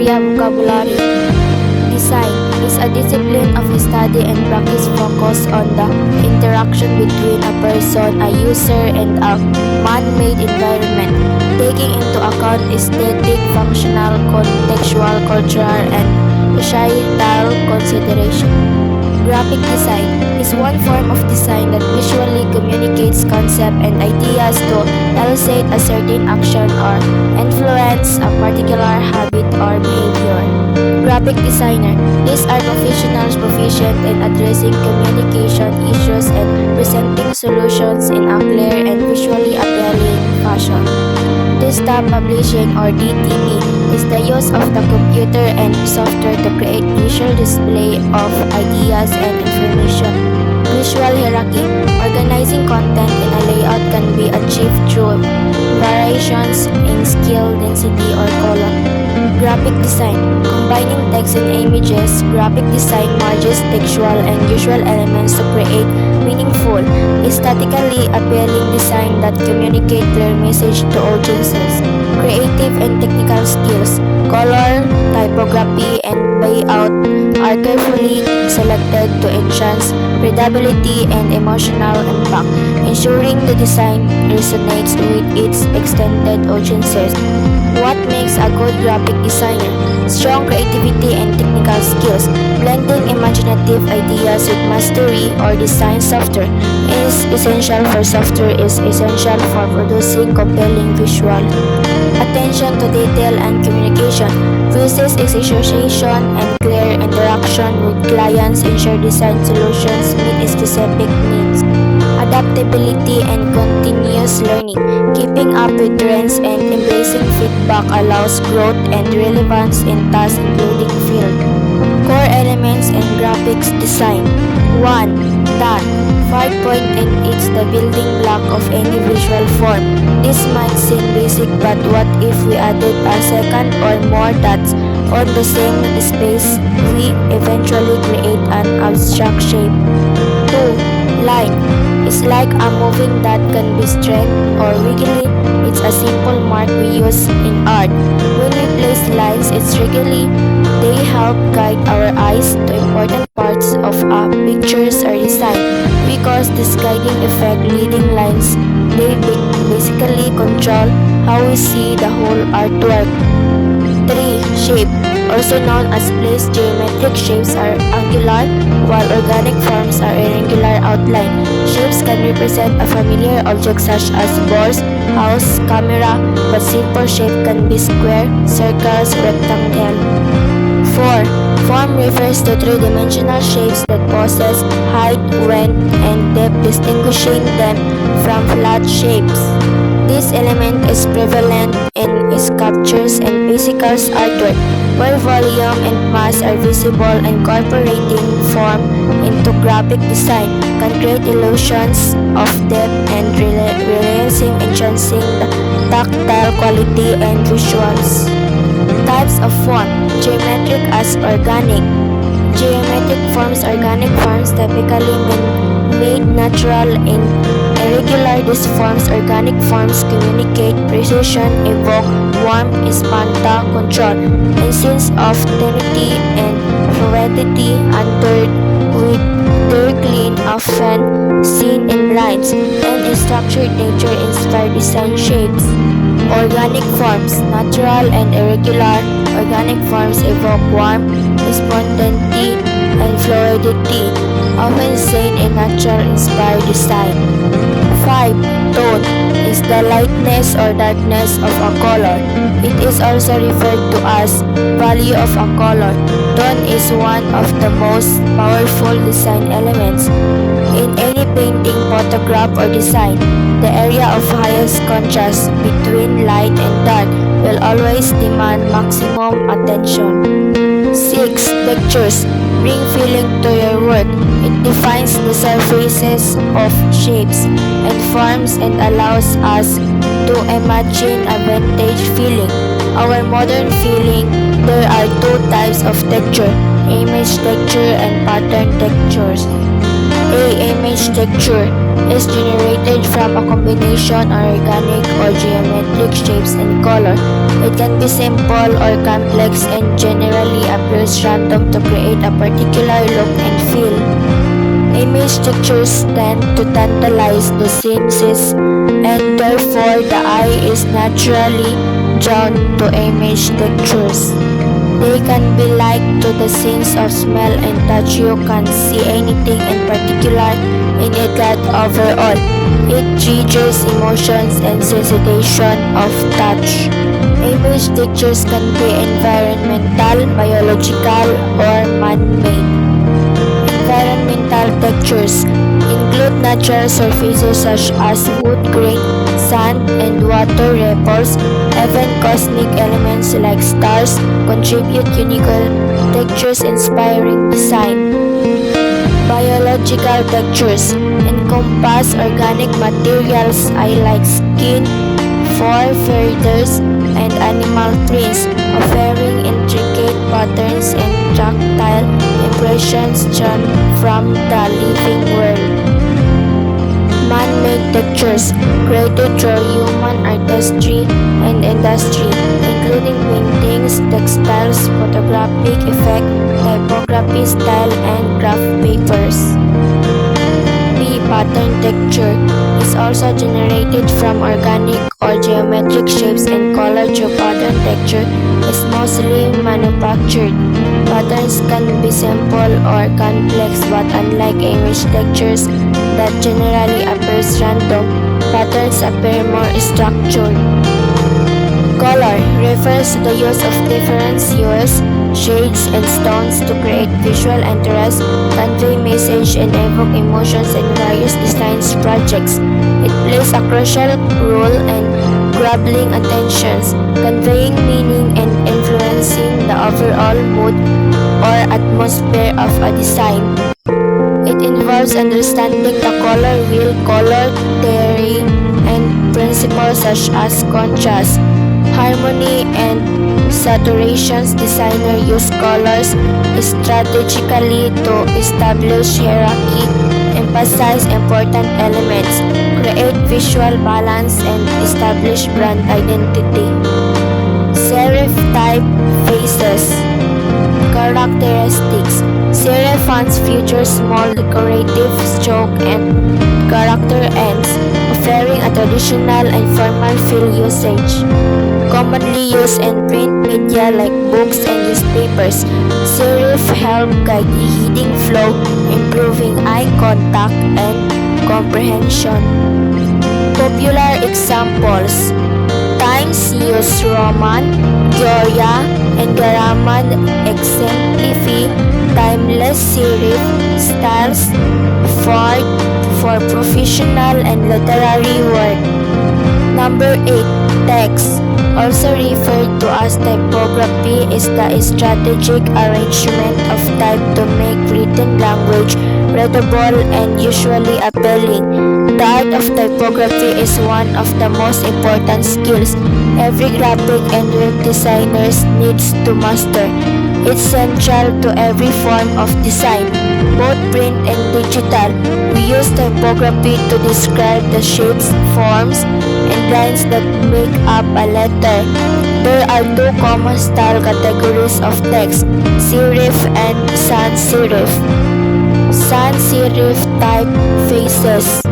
area vocabulary. Design is a discipline of study and practice focused on the interaction between a person, a user, and a man-made environment, taking into account aesthetic, functional, contextual, cultural, and societal consideration. Graphic design is one form of design that visually communicates concepts and ideas to elicit a certain action or influence a particular habit or behavior. Graphic designer. These are professionals proficient in addressing communication issues and presenting solutions in a clear and visually appealing fashion. Desktop publishing or DTP is the use of the computer and software to create visual display of ideas and information. Visual hierarchy. Organizing content in a layout can be achieved through variations in scale, density, or color. Graphic design. Combining text and images, graphic design merges textual and visual elements to create meaningful, aesthetically appealing design that communicate clear message to audiences. Creative and technical skills. Color, typography, and layout are carefully selected to enhance readability and emotional impact, ensuring the design resonates with its extended audiences. What makes a good graphic designer? Strong creativity and technical skills. Blending imaginative ideas with mastery or design software is essential for producing compelling visual. Attention to detail and communication. Process execution and clear interaction with clients ensure design solutions meet specific needs. Adaptability and continuous learning. Keeping up with trends and embracing feedback allows growth and relevance in tasks including field. Core elements and graphics design. 1. Dot. 5-point and it's the building block of any visual form. This might seem basic, but what if we added a second or more dots on the same space? We eventually create an abstract shape. 2. Line. It's like a moving dot can be straight or wiggly. It's a simple mark we use in art. When we place lines strategically, they help guide our eyes to important parts of a pictures or design. We call this guiding effect leading lines. They basically control how we see the whole artwork. 3. Shape. Also known as place, geometric shapes are angular, while organic forms are irregular outline. Shapes can represent a familiar object such as balls, house, camera, but simple shape can be square, circles, rectangle. 4. Form refers to three-dimensional shapes that possess height, width, and depth, distinguishing them from flat shapes. This element is prevalent in sculptures and physical artwork, where volume and mass are visible. Incorporating form into graphic design can create illusions of depth and realism, enhancing the tactile quality and visuals. Types of form. Geometric as organic. Geometric forms, organic forms, typically made natural and irregular. These forms, organic forms, communicate precision, evoke warmth, spanta, control, and sense of tenity and fluidity, entered with their clean, often seen in lines, and structured nature inspired design shapes. Organic forms, natural and irregular. Organic forms evoke warmth, spontaneity, and fluidity, often seen in natural inspired design. 5. Tone is the lightness or darkness of a color. It is also referred to as value of a color. Tone is one of the most powerful design elements. In any painting, photograph, or design, the area of highest contrast between light and dark will always demand maximum attention. 6. Textures bring feeling to your work. It defines the surfaces of shapes and forms and allows us to imagine a vintage feeling. Our modern feeling, there are two types of texture, image texture and pattern textures. A image texture is generated from a combination of organic or geometric shapes and color. It can be simple or complex and generally appears random to create a particular look and feel. Image textures tend to tantalize the senses and therefore the eye is naturally drawn to image textures. They can be like to the sense of smell and touch. You can't see anything in particular in it that overall. It triggers emotions and sensation of touch. Image textures can be environmental, biological, or man-made. Environmental textures include natural surfaces such as wood grain, sand, and water ripples. Even cosmic elements like stars contribute unique textures inspiring design. Biological textures encompass organic materials like skin, fur, feathers, and animal prints, offering intricate patterns and tactile impressions drawn from the living world. Man-made textures created through human artistry and industry, including paintings, textiles, photographic effect, typography style, and graph papers. B. Pattern texture is also generated from organic or geometric shapes and color through pattern texture is mostly manufactured. Patterns can be simple or complex, but unlike image textures that generally appears random, patterns appear more structured. Color refers to the use of different hues, shades, and tones to create visual interest, convey message, and evoke emotions in various design projects. It plays a crucial role in grabbing attentions, conveying meaning, and influencing the overall mood or atmosphere of a design. It involves understanding the color wheel, color theory, and principles such as contrast, harmony, and saturations. Designers use colors strategically to establish hierarchy, emphasize important elements, create visual balance, and establish brand identity. Serif typefaces. Characteristics. Serif fonts feature small decorative stroke and character ends, offering a traditional and formal feel usage. Commonly used in print media like books and newspapers, serif help guide the reading flow, improving eye contact and comprehension. Popular examples: Times News Roman, Gloria, and Garaman exemplify timeless serif styles for professional and literary work. Number 8. Text, also referred to as typography, is the strategic arrangement of type to make written language readable and usually appealing. The art of typography is one of the most important skills every graphic and web designer needs to master. It's central to every form of design, both print and digital. We use typography to describe the shapes, forms, and lines that make up a letter. There are two common style categories of text: serif and sans serif. Sans serif typefaces.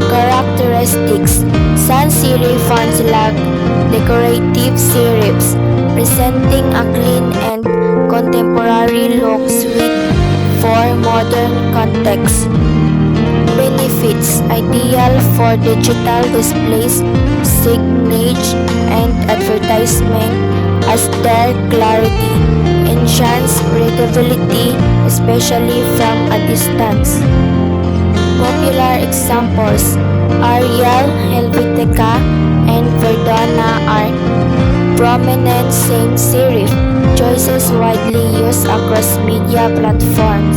Characteristics: sans serif fonts lack decorative serifs, presenting a clean and contemporary look suited for modern contexts. Benefits: ideal for digital displays, signage, and advertisement as their clarity enhance readability, especially from a distance. Popular examples: Arial, Helvetica, and Verdana are prominent sans serif choices widely used across media platforms.